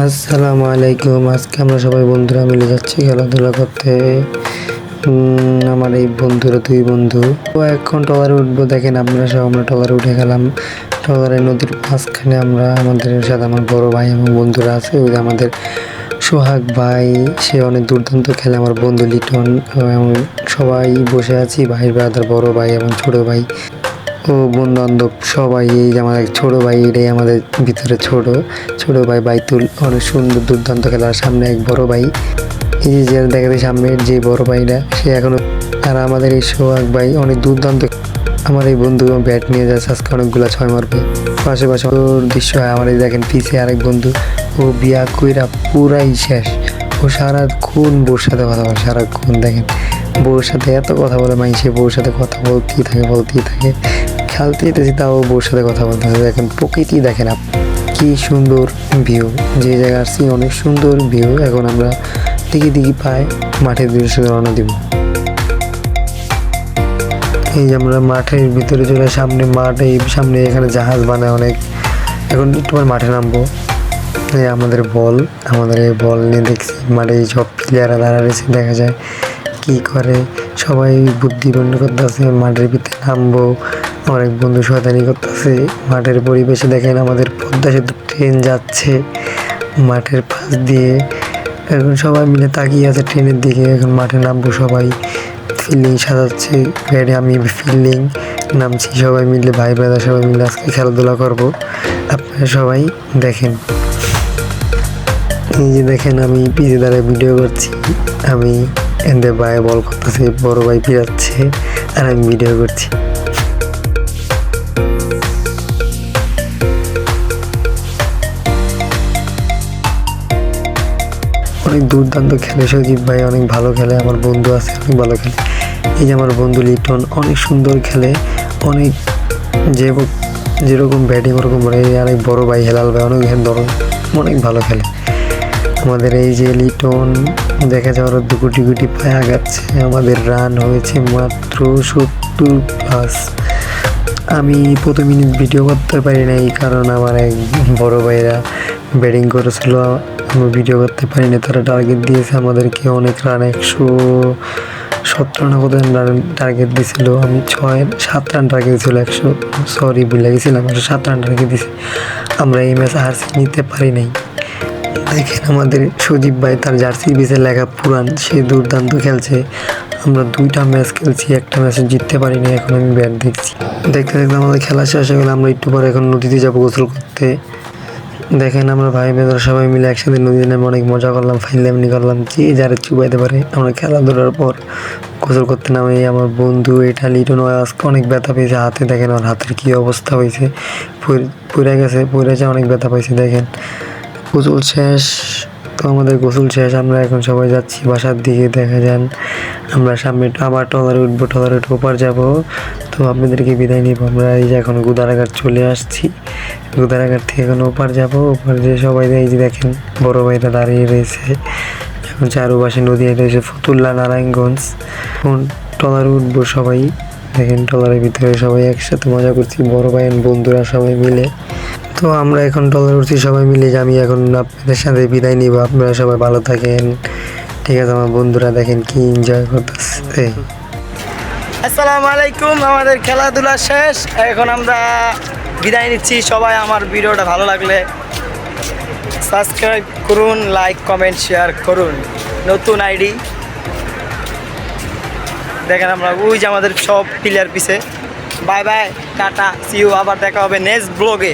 আসসালামু আলাইকুম। আজকে আমরা সবাই বন্ধুরা মিলে যাচ্ছি খেলাধুলা করতে। আমার এই বন্ধুরা দুই বন্ধু তো এখন ট্রলারে উঠবো। দেখেন আপনারা সব আমরা ট্রলারে উঠে গেলাম। ট্রলারে নদীর মাঝখানে আমরা আমাদের সাথে আমার বড় ভাই এবং বন্ধুরা আছে। ওই যে আমাদের সোহাগ ভাই, সে অনেক দুর্দান্ত খেলে। আমার বন্ধু লিটন এবং সবাই বসে আছি, ভাই ব্রাদার, বড় ভাই এবং ছোট ভাই ও বন্ধু বান্ধব সবাই। এই যে আমাদের ছোট ভাই, এটাই আমাদের ভিতরে ছোট ভাই বাইতুল, অনেক সুন্দর দুর্দান্ত খেলার। সামনে এক বড় ভাই, এই যে দেখাতে সামনের যে বড় ভাইটা, সে এখনো। আর আমাদের এই সোহাগ ভাই অনেক দুর্দান্ত। আমার এই বন্ধু ব্যাট নিয়ে যাচ্ছে, আজকে অনেকগুলা ছয় মারবে। পাশে ওর দৃশ্য হয়। আমার এই দেখেন পিছিয়ে আরেক বন্ধু, ও বিয়া কইরা পুরাই শেষ। ও সারাক্ষণ বউর সাথে কথা বলে, সারাক্ষণ দেখেন বউর সাথে এত কথা বলে। মাইসে বউর সাথে কথা বলতেই থাকে। খেলতে যেতেছি তাও বউর সাথে কথা বলতে হবে। দেখেন প্রকৃতি দেখেন কি সুন্দর ভিউ, যে জায়গায় আসছি অনেক সুন্দর ভিউ। এখন আমরা দিকে পাই মাঠের দৃশ্যে রওনা দিব। এই যে আমরা মাঠের ভিতরে চলে, সামনে মাঠ, এই সামনে এখানে জাহাজ বানায় অনেক। এখন তোমার মাঠে নামবো। এই আমাদের এই বল নিয়ে দেখছি মাঠে সব প্লেয়াররা দাঁড়া রয়েছে, দেখা যায় কি করে সবাই বুদ্ধি বন্ধ করতেছে। মাঠের ভিতরে নামবো, আমার এক বন্ধু শয়তানি করতেছে। মাঠের পরিবেশে দেখেন আমাদের পদ্মা সেতু ট্রেন যাচ্ছে মাঠের পাশ দিয়ে। এখন সবাই মিলে তাকিয়ে আছে ট্রেনের দিকে। এখন মাঠে নামবো, সবাই ফিল্ডিং সাজাচ্ছে, ব্যাটে আমি ফিল্ডিং নামছি। সবাই মিলে ভাই ব্রাদার সবাই মিলে আজকে খেলাধুলা করবো। আপনারা সবাই দেখেন। এই যে দেখেন আমি পিছে দাঁড়ায় ভিডিও করছি। আমি এদের ভাই বল করতেছি, বড় ভাই ফিরাচ্ছে আর আমি ভিডিও করছি। অনেক দুর্দান্ত খেলে সজীব ভাই, অনেক ভালো খেলে। আমার বন্ধু আছে অনেক ভালো খেলে। এই যে আমার বন্ধু লিটন অনেক সুন্দর খেলে, অনেক যেরকম ব্যাটিং ওরকম করে। অনেক বড় ভাই হেলাল ভাই অনেক ভালো খেলে। আমাদের এই যে লিটন দেখা যায় ওরা গুটি পায়ে আগাচ্ছে। আমাদের রান হয়েছে মাত্র 70+। আমি প্রথম মিনিট ভিডিও করতে পারি নাই, কারণ আমার এক বড় ভাইরা ব্যাটিং করেছিল, আমি ভিডিও করতে পারি না। তারা টার্গেট দিয়েছে আমাদেরকে অনেক রান, 117 না কত রান টার্গেট দিয়েছিল। আমি 7 রান টার্গেট ছিল, ভুলে গেছিলাম, 7 রান টার্গেট দিয়েছে। আমরা এই ম্যাচ হার নিতে পারি নাই। দেখেন আমাদের সজীব ভাই, তার জার্সি পিছে লেখা পুরান, সে দুর্দান্ত খেলছে। আমরা 2টা ম্যাচ খেলছি, একটা ম্যাচে জিততে পারিনি। এখন আমি ব্যাট দেখছি, দেখতে আমাদের খেলা শেষ হয়ে গেলে আমরা একটু পরে এখন নদীতে যাবো গোসল করতে। দেখেন আমরা ভাই বেদর সবাই মিলে একসাথে নদীতে নেমে অনেক মজা করলাম, ফাইজলামি করলাম, যে যারা চুবাইতে পারে। আমরা খেলাধুলার পর গোসল করতে নামে আমার বন্ধু এটা লিটন আজকে অনেক ব্যথা পেয়েছে হাতে। দেখেন ওর হাতের কী অবস্থা হয়েছে, পড়েছে, অনেক ব্যথা পাইছে। দেখেন গোসল শেষ, তো আমাদের গোসল শেষ। আমরা এখন সবাই যাচ্ছি বাসার দিকে। দেখা যান আমরা সামনে আবার ট্রলারে উঠবো, ট্রলারে উঠে ওপার যাবো। তো আপনাদেরকে বিদায় নিব। আমরা এই যে এখন গুদারাঘাট চলে আসছি, গুদারাঘাট থেকে এখন ওপার যাবো। ওপার যে সবাই এই যে দেখেন বড় ভাইরা দাঁড়িয়ে রয়েছে। এখন চারপাশে নদী রয়েছে, ফতুল্লা, নারায়ণগঞ্জ। এখন ট্রলারে উঠবো সবাই। দেখেন ট্রলারের ভিতরে সবাই একসাথে মজা করছি, বড় ভাই বন্ধুরা সবাই মিলে। তো আমরা এখন ট্রলারে উঠছি সবাই মিলে। আমি এখন আপনাদের সাথে বিদায় নিব। আপনারা সবাই ভালো থাকেন, ঠিক আছে? আমার বন্ধুরা দেখেন কি এনজয় করতেছে। আসসালামু আলাইকুম। আমাদের খেলাধুলা শেষ, এখন আমরা বিদায় নিচ্ছি। সবাই আমার ভিডিওটা ভালো লাগলে সাবস্ক্রাইব করুন, লাইক কমেন্ট শেয়ার করুন। নতুন আইডি দেখেন আমরা ওই যে আমাদের সব প্লেয়ার পিছে। বাই বাই, টাটা, সিউ। আবার দেখা হবে নেক্সট ব্লগে।